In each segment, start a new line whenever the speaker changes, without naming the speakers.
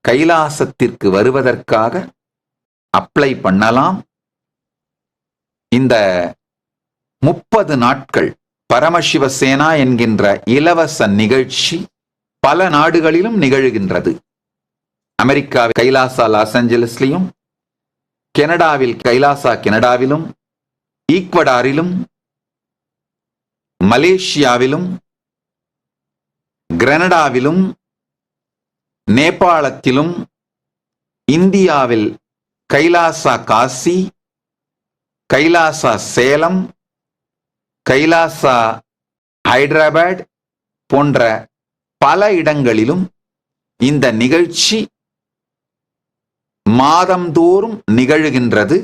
கைலாசத்திற்கு வருவதற்காக அப்ளை பண்ணலாம். இந்த 30 நாட்கள் பரமசிவசேனா என்கின்ற இலவச நிகழ்ச்சி பல நாடுகளிலும் நிகழ்கின்றது. அமெரிக்காவில் கைலாசா லாஸ் ஏஞ்சலஸ்லையும், கனடாவில் கைலாசா கனடாவிலும், ஈக்வடாரிலும், மலேசியாவிலும், கிரனடாவிலும், நேபாளத்திலும், இந்தியாவில் கைலாசா காசி, கைலாசா சேலம், கைலாசா ஹைதராபாத் போன்ற பல இடங்களிலும் இந்த நிகழ்ச்சி மாதந்தோறும் நிகழ்கின்றது.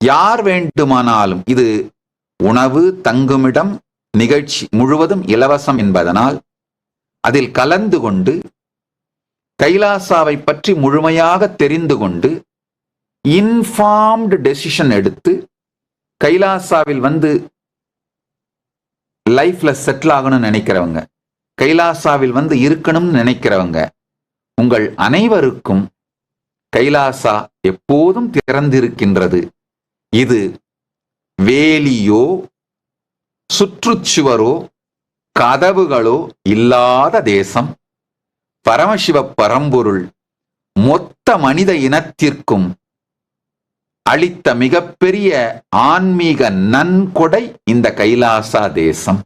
யார் வேண்டுமானாலும், இது உணவு தங்குமிடம் நிகழ்ச்சி முழுவதும் இலவசம் என்பதனால் அதில் கலந்து கொண்டு கைலாசாவை பற்றி முழுமையாக தெரிந்து கொண்டு இன்ஃபார்ம்டு டெசிஷன் எடுத்து கைலாசாவில் வந்து லைஃப்ல செட்டில் ஆகணும்னு நினைக்கிறவங்க, கைலாசாவில் வந்து இருக்கணும்னு நினைக்கிறவங்க, உங்கள் அனைவருக்கும் கைலாசா எப்போதும் திறந்திருக்கின்றது. இது வேலியோ சுற்றுச்சுவரோ கதவுகளோ இல்லாத தேசம். பரமசிவ பரம்பொருள் மொத்த மனித இனத்திற்கும் அளித்த மிகப்பெரிய ஆன்மீக நன்கொடை இந்த கைலாசா தேசம்.